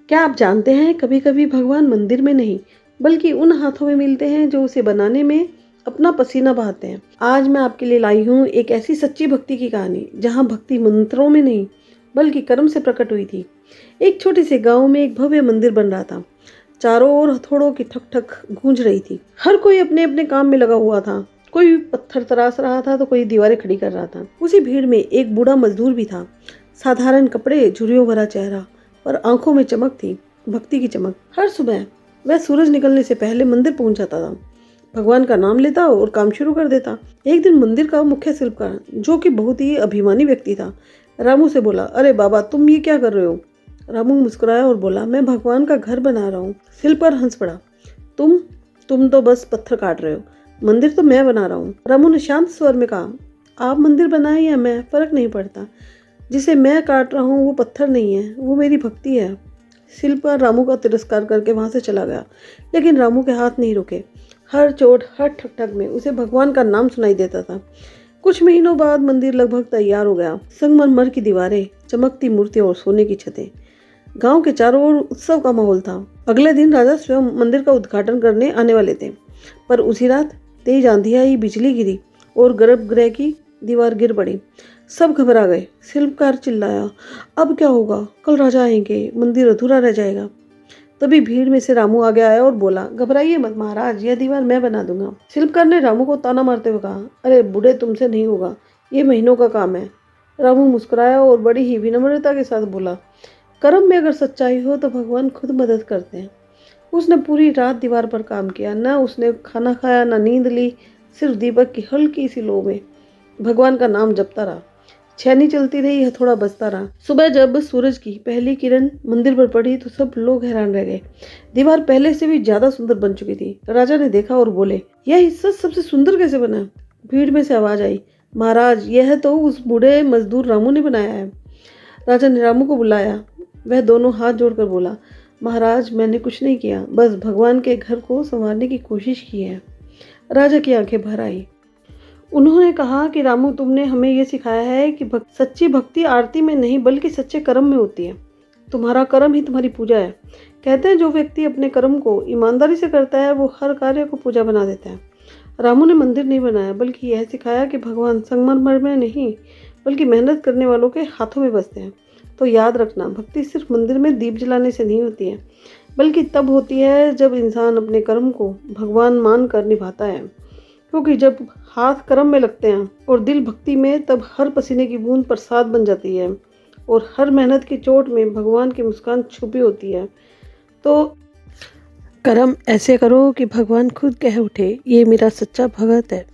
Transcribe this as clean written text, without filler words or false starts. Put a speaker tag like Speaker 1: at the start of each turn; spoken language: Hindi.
Speaker 1: क्या आप जानते हैं कभी कभी भगवान मंदिर में नहीं बल्कि उन हाथों में मिलते हैं जो उसे बनाने में अपना पसीना बहाते हैं। आज मैं आपके लिए लाई हूँ एक ऐसी सच्ची भक्ति की कहानी जहाँ भक्ति मंत्रों में नहीं बल्कि कर्म से प्रकट हुई थी। एक छोटे से गांव में एक भव्य मंदिर बन रहा था। चारों ओर हथौड़ों की ठक ठक गूंज रही थी। हर कोई अपने अपने काम में लगा हुआ था। कोई पत्थर तराश रहा था तो कोई दीवारें खड़ी कर रहा था। उसी भीड़ में एक बूढ़ा मजदूर भी था। साधारण कपड़े, झुर्रियों भरा चेहरा और आंखों में चमक थी, भक्ति की चमक। हर सुबह वह सूरज निकलने से पहले मंदिर पहुंच जाता था, भगवान का नाम लेता और काम शुरू कर देता। एक दिन मंदिर का मुख्य शिल्पकार, जो कि बहुत ही अभिमानी व्यक्ति था, रामू से बोला, अरे बाबा, तुम ये क्या कर रहे हो? रामू मुस्कुराया और बोला, मैं भगवान का घर बना रहा हूँ। शिल्पकार हंस पड़ा, तुम तो बस पत्थर काट रहे हो, मंदिर तो मैं बना रहा हूँ। रामू ने शांत स्वर में कहा, आप मंदिर बनाए या मैं, फर्क नहीं पड़ता। जिसे मैं काट रहा हूँ वो पत्थर नहीं है, वो मेरी भक्ति है। शिल्पकार रामू का तिरस्कार करके वहां से चला गया, लेकिन रामू के हाथ नहीं रुके। हर चोट, हर ठक ठक में उसे भगवान का नाम सुनाई देता था। कुछ महीनों बाद मंदिर लगभग तैयार हो गया। संगमरमर की दीवारें, चमकती मूर्तियां और सोने की छतें। गांव के चारों ओर उत्सव का माहौल था। अगले दिन राजा स्वयं मंदिर का उद्घाटन करने आने वाले थे, पर उसी रात तेज आंधी आई, बिजली गिरी और गर्भगृह की दीवार गिर पड़ी। सब घबरा गए। शिल्पकार चिल्लाया, अब क्या होगा? कल राजा आएंगे, मंदिर अधूरा रह जाएगा। तभी भीड़ में से रामू आगे आया और बोला, घबराइए मत महाराज, यह दीवार मैं बना दूंगा। शिल्पकार ने रामू को ताना मारते हुए कहा, अरे बूढ़े, तुमसे नहीं होगा, ये महीनों का काम है। रामू मुस्कुराया और बड़ी ही विनम्रता के साथ बोला, कर्म में अगर सच्चाई हो तो भगवान खुद मदद करते हैं। उसने पूरी रात दीवार पर काम किया। न उसने खाना खाया, न नींद ली, सिर्फ दीपक की हल्की सी लो में भगवान का नाम जपता रहा। छेनी चलती रही, हथौड़ा बजता रहा। सुबह जब सूरज की पहली किरण मंदिर पर पड़ी तो सब लोग हैरान रह गए। दीवार पहले से भी ज्यादा सुंदर बन चुकी थी। राजा ने देखा और बोले, यह हिस्सा सबसे सुंदर कैसे बना? भीड़ में से आवाज आई, महाराज, यह तो उस बूढ़े मजदूर रामू ने बनाया है। राजा ने रामू को बुलाया। वह दोनों हाथ जोड़कर बोला, महाराज, मैंने कुछ नहीं किया, बस भगवान के घर को संवारने की कोशिश की है। राजा की आंखें भर आई। उन्होंने कहा कि रामू, तुमने हमें यह सिखाया है कि सच्ची भक्ति आरती में नहीं बल्कि सच्चे कर्म में होती है। तुम्हारा कर्म ही तुम्हारी पूजा है। कहते हैं जो व्यक्ति अपने कर्म को ईमानदारी से करता है वो हर कार्य को पूजा बना देता है। रामू ने मंदिर नहीं बनाया बल्कि यह सिखाया कि भगवान संगमरमर में नहीं बल्कि मेहनत करने वालों के हाथों में बसते हैं। तो याद रखना, भक्ति सिर्फ मंदिर में दीप जलाने से नहीं होती है, बल्कि तब होती है जब इंसान अपने कर्म को भगवान मान कर निभाता है। क्योंकि जब हाथ कर्म में लगते हैं और दिल भक्ति में, तब हर पसीने की बूंद प्रसाद बन जाती है और हर मेहनत की चोट में भगवान की मुस्कान छुपी होती है। तो कर्म ऐसे करो कि भगवान खुद कह उठे, ये मेरा सच्चा भगत है।